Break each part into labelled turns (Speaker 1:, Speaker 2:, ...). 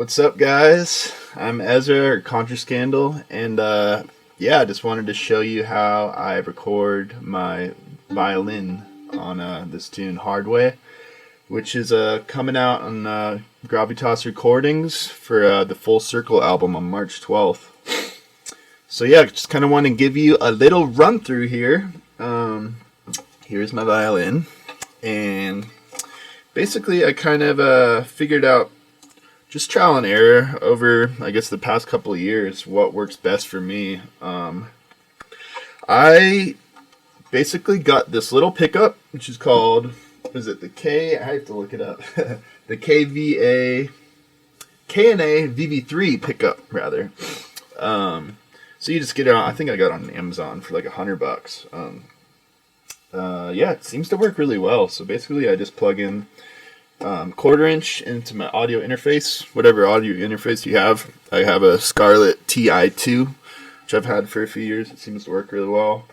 Speaker 1: What's up, guys? I'm Ezra, or Contra Scandal, and I just wanted to show you how I record my violin on this tune, Hard Way, which is coming out on Gravitas Recordings for the Full Circle album on March 12th. So yeah, just kind of want to give you a little run through here. Here's my violin, and basically I kind of figured out, just trial and error over, I guess, the past couple of years, what works best for me. I basically got this little pickup, which is called, is it the K? I have to look it up. The KNA VV3 pickup, rather. So you just get it on, I think I got it on Amazon for like $100. It seems to work really well. So basically I just plug in quarter inch into my audio interface, whatever audio interface you have. I have a Scarlett TI2, which I've had for a few years. It seems to work really well,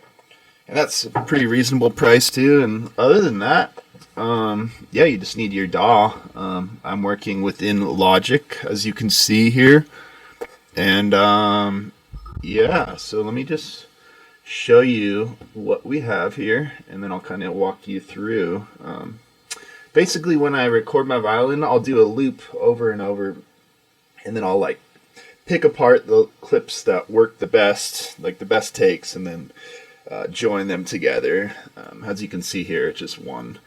Speaker 1: and that's a pretty reasonable price too. And other than that, you just need your DAW. I'm working within Logic, as you can see here, and so let me just show you what we have here, and then I'll kind of walk you through. Basically, when I record my violin, I'll do a loop over and over, and then I'll like pick apart the clips that work the best, like the best takes, and then join them together. As you can see here, it's just one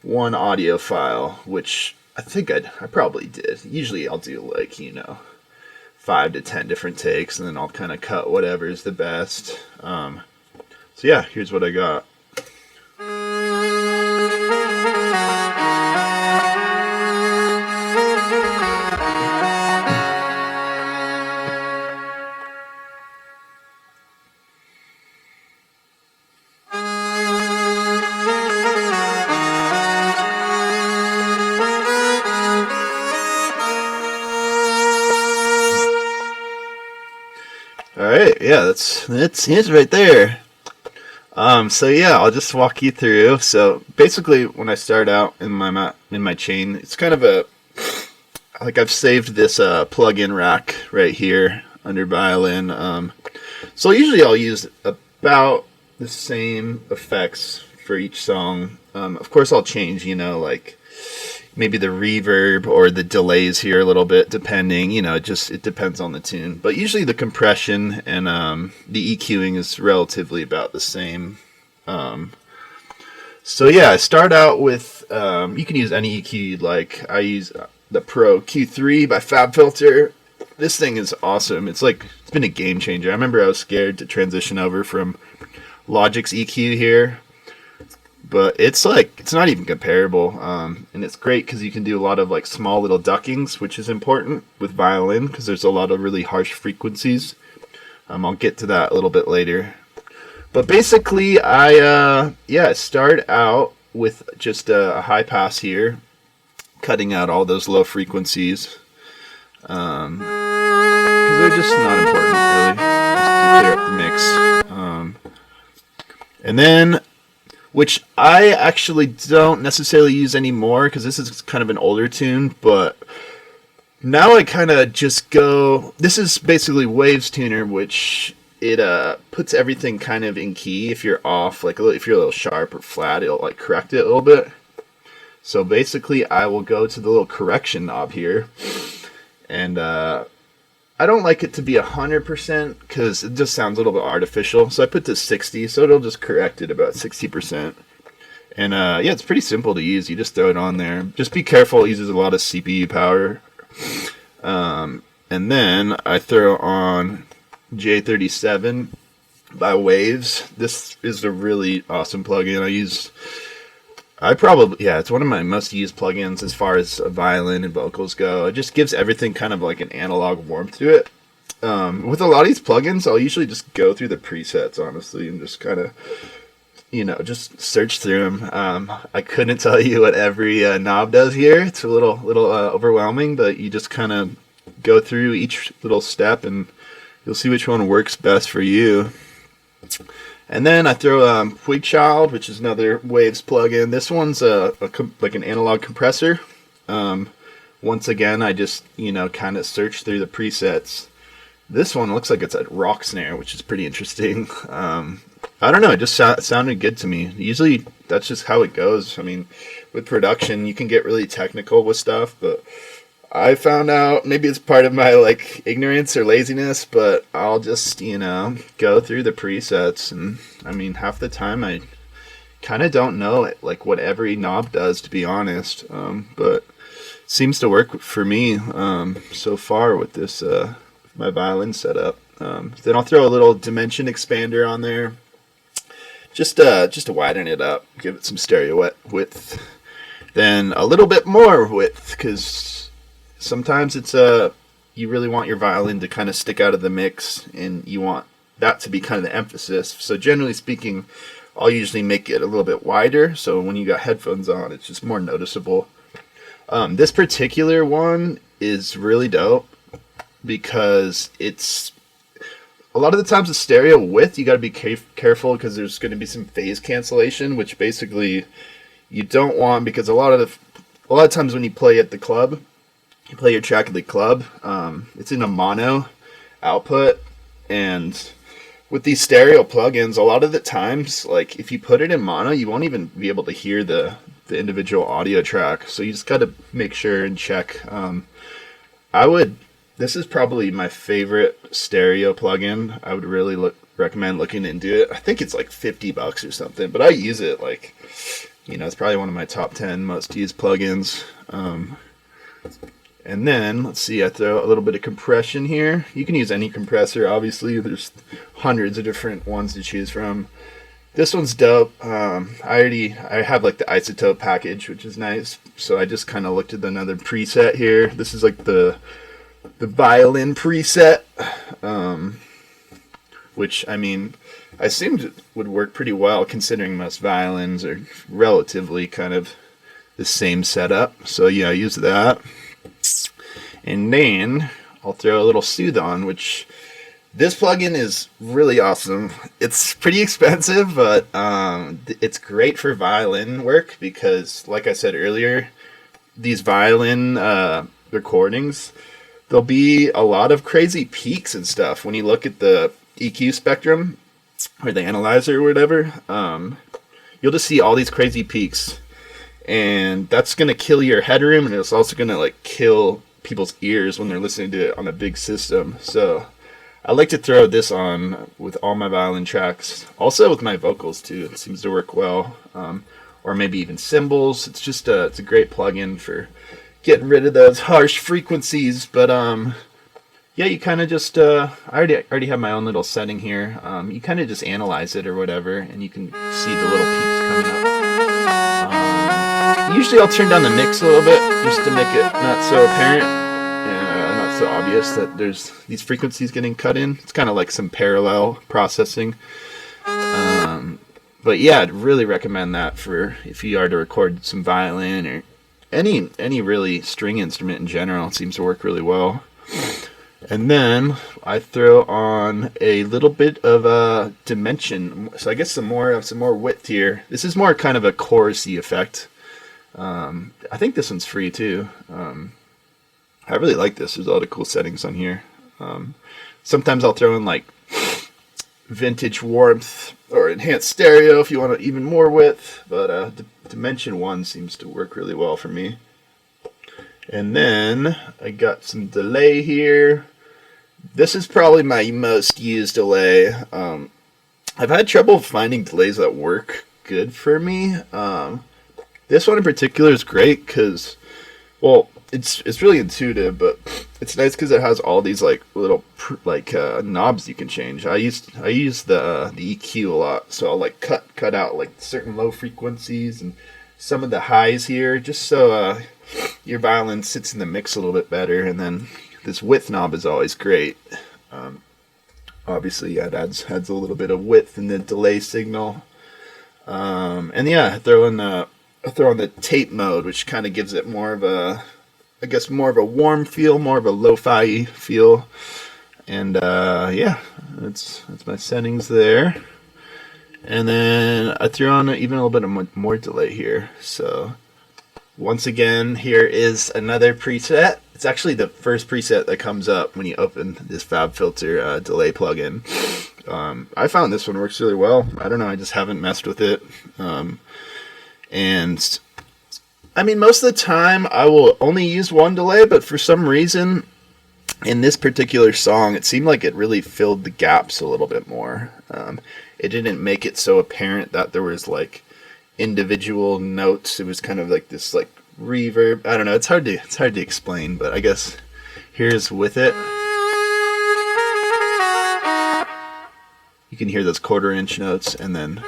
Speaker 1: audio file, which I think I probably did. Usually I'll do 5 to 10 different takes, and then I'll kind of cut whatever is the best. Here's what I got. Alright, that's it right there. I'll just walk you through. So basically, when I start out in my chain, it's kind of I've saved this plug-in rack right here under violin. So usually I'll use about the same effects for each song. Of course, I'll change, maybe the reverb or the delays here a little bit, depending, it depends on the tune. But usually the compression and the EQing is relatively about the same. I start out with, you can use any EQ you'd like. I use the Pro Q3 by FabFilter. This thing is awesome. It's been a game changer. I remember I was scared to transition over from Logic's EQ here, but it's not even comparable, and it's great because you can do a lot of small little duckings, which is important with violin because there's a lot of really harsh frequencies. I'll get to that a little bit later, but basically I start out with just a high pass here, cutting out all those low frequencies because they're just not important really, just to clear up the mix, and then, which I actually don't necessarily use anymore because this is kind of an older tune, but now I kind of just go, this is basically Waves Tuner, which it puts everything kind of in key. If you're off, if you're a little sharp or flat, it'll correct it a little bit. So basically I will go to the little correction knob here, and I don't like it to be 100% because it just sounds a little bit artificial. So I put to 60, so it'll just correct it about 60%. And it's pretty simple to use. You just throw it on there. Just be careful. It uses a lot of CPU power. And then I throw on J37 by Waves. This is a really awesome plugin. It's one of my most used plugins as far as violin and vocals go. It just gives everything kind of like an analog warmth to it. With a lot of these plugins, I'll usually just go through the presets, honestly, and just kind of, just search through them. I couldn't tell you what every knob does here. It's a little overwhelming, but you just kind of go through each little step, and you'll see which one works best for you. And then I throw Puigchild, which is another Waves plugin. This one's like an analog compressor, once again, I just, kind of search through the presets. This one looks like it's a rock snare, which is pretty interesting. I don't know, it just sounded good to me. Usually, that's just how it goes. I mean, with production, you can get really technical with stuff, but I found out, maybe it's part of my, ignorance or laziness, but I'll just, go through the presets, and, I mean, half the time I kind of don't know, what every knob does, to be honest, but seems to work for me so far with this my violin setup. Then I'll throw a little dimension expander on there, just to widen it up, give it some stereo width. Then a little bit more width, because sometimes it's you really want your violin to kind of stick out of the mix, and you want that to be kind of the emphasis. So generally speaking, I'll usually make it a little bit wider, so when you got headphones on, it's just more noticeable. This particular one is really dope because it's a lot of the times the stereo width, you got to be careful because there's going to be some phase cancellation, which basically you don't want, because a lot of times when you play at the club, you play your track at the club, it's in a mono output, and with these stereo plugins, a lot of the times, if you put it in mono, you won't even be able to hear the individual audio track. So you just got to make sure and check. This is probably my favorite stereo plugin. I would really recommend looking into it. I think it's like $50 or something, but I use it it's probably one of my top 10 most used plugins. And then, let's see, I throw a little bit of compression here. You can use any compressor, obviously. There's hundreds of different ones to choose from. This one's dope. I have the isotope package, which is nice. So I just kind of looked at another preset here. This is the violin preset, which, I mean, I assumed it would work pretty well considering most violins are relatively kind of the same setup. So yeah, I use that. And then I'll throw a little soothe on, which this plugin is really awesome. It's pretty expensive, but it's great for violin work because, like I said earlier, these violin recordings, there'll be a lot of crazy peaks and stuff. When you look at the EQ spectrum or the analyzer or whatever, you'll just see all these crazy peaks. And that's going to kill your headroom, and it's also going to kill people's ears when they're listening to it on a big system. So I like to throw this on with all my violin tracks, also with my vocals too. It seems to work well, or maybe even cymbals. It's just it's a great plugin for getting rid of those harsh frequencies. But yeah, you kind of just I already have my own little setting here. You kind of just analyze it or whatever, and you can see the little peaks coming up. Usually I'll turn down the mix a little bit just to make it not so apparent, not so obvious that there's these frequencies getting cut in. It's kind of like some parallel processing. But yeah, I'd really recommend that for if you are to record some violin or any really string instrument in general. It seems to work really well. And then I throw on a little bit of a dimension, so I guess some more width here. This is more kind of a chorusy effect. I think this one's free too. I really like this. There's a lot of cool settings on here. Sometimes I'll throw in vintage warmth or enhanced stereo if you want even more width, but Dimension 1 seems to work really well for me. And then I got some delay here. This is probably my most used delay. I've had trouble finding delays that work good for me. This one in particular is great because, well, it's really intuitive, but it's nice because it has all these little knobs you can change. I use the EQ a lot, so I'll cut out certain low frequencies and some of the highs here, just so your violin sits in the mix a little bit better. And then this width knob is always great. Obviously, it adds a little bit of width in the delay signal. And yeah, I throw on the tape mode, which kind of gives it more of a warm feel, more of a lo-fi feel. And yeah, that's my settings there. And then I threw on even a little bit of more delay here. So Once again, here is another preset. It's actually the first preset that comes up when you open this FabFilter delay plugin. I found this one works really well. I don't know, I just haven't messed with it. And I mean, most of the time I will only use one delay, but for some reason in this particular song, it seemed like it really filled the gaps a little bit more. It didn't make it so apparent that there was like individual notes. It was kind of like this like reverb. I don't know. It's hard to explain, but I guess here's with it. You can hear those 1/4-inch notes, and then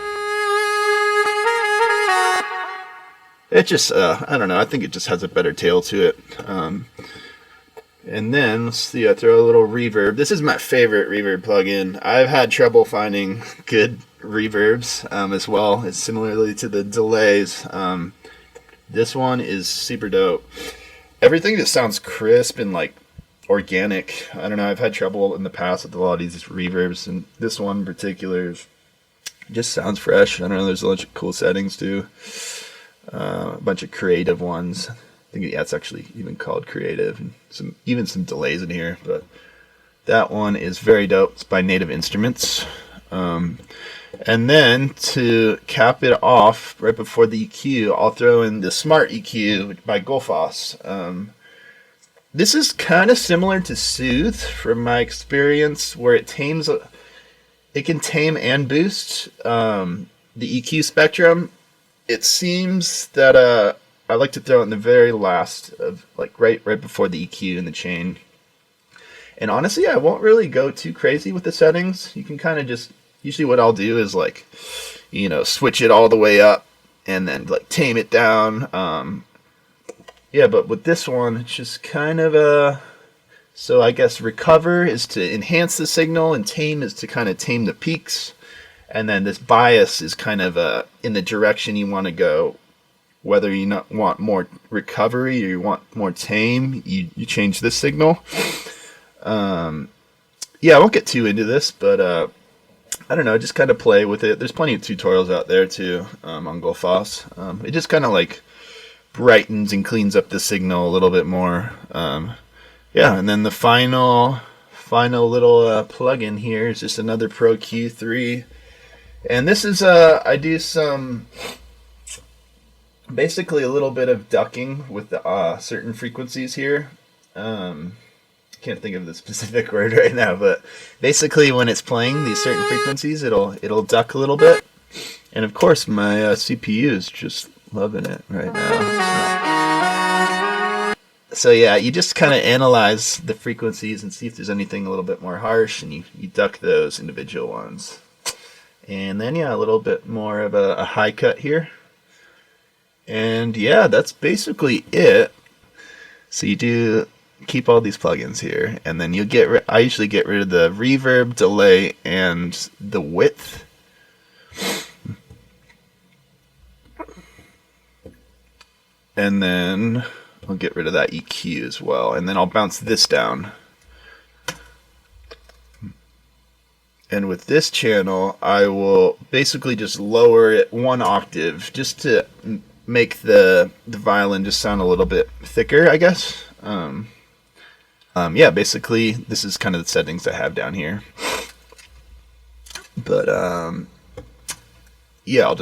Speaker 1: it just I don't know. I think it just has a better tail to it. And then let's see. I throw a little reverb. This is my favorite reverb plugin. I've had trouble finding good reverbs as well. It's similarly to the delays. This one is super dope. Everything just sounds crisp and like organic. I don't know. I've had trouble in the past with a lot of these reverbs, and this one in particular just sounds fresh. I don't know. There's a bunch of cool settings too. A bunch of creative ones. I think it's actually even called creative, and even some delays in here. But that one is very dope. It's by Native Instruments. And then to cap it off, right before the EQ, I'll throw in the Smart EQ by Gullfoss. This is kind of similar to Soothe from my experience, where it tames. It can tame and boost the EQ spectrum. It seems that I like to throw it in the very last of like right before the EQ in the chain. And honestly, I won't really go too crazy with the settings. You can kind of just, usually what I'll do is like, you know, switch it all the way up and then like tame it down. Yeah, but with this one, it's just kind of so I guess recover is to enhance the signal and tame is to kind of tame the peaks. And then this bias is kind of in the direction you want to go. Whether you not want more recovery or you want more tame, you change this signal. Yeah, I won't get too into this, but I don't know, just kind of play with it. There's plenty of tutorials out there too on Gullfoss. It just kind of like brightens and cleans up the signal a little bit more. Yeah, and then the final little plugin here is just another Pro Q3. And this is, I do some, basically a little bit of ducking with the certain frequencies here. Can't think of the specific word right now, but basically when it's playing these certain frequencies, it'll duck a little bit. And of course my CPU is just loving it right now. So yeah, you just kind of analyze the frequencies and see if there's anything a little bit more harsh, and you duck those individual ones. And then yeah, a little bit more of a high cut here. And yeah, that's basically it. So you do keep all these plugins here, and then you I usually get rid of the reverb, delay, and the width. And then I'll get rid of that EQ as well, and then I'll bounce this down. And with this channel, I will basically just lower it 1 octave just to make the violin just sound a little bit thicker, I guess. Yeah, basically this is kind of the settings I have down here. But yeah,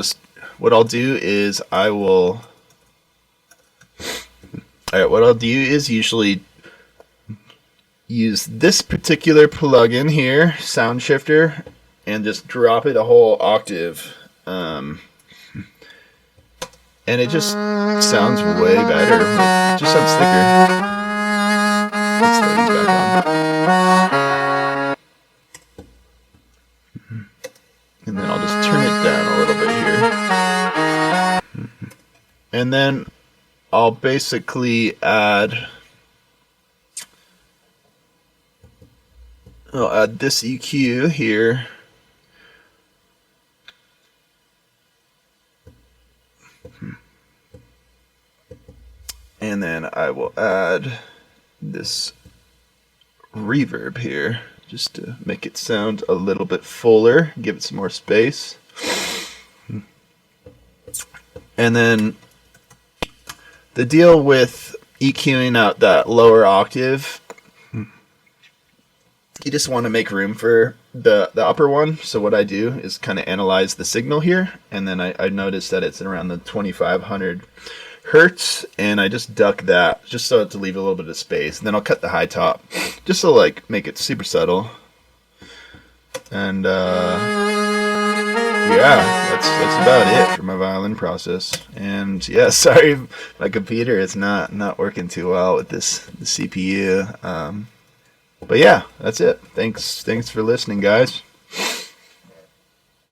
Speaker 1: what I'll do is what I'll do is usually use this particular plugin here, Sound Shifter, and just drop it a whole octave. And it just sounds way better. It just sounds thicker. Let's throw these back on. And then I'll just turn it down a little bit here. And then I'll basically add this EQ here. And then I will add this reverb here just to make it sound a little bit fuller, give it some more space. And then The deal with EQing out that lower octave, you just want to make room for the upper one. So what I do is kind of analyze the signal here, and then I notice that it's around the 2500 hertz, and I just duck that just so to leave a little bit of space. And then I'll cut the high top just to like make it super subtle. And yeah, that's about it for my violin process. And yeah, sorry, my computer is not working too well with the CPU. But yeah, that's it. Thanks for listening, guys.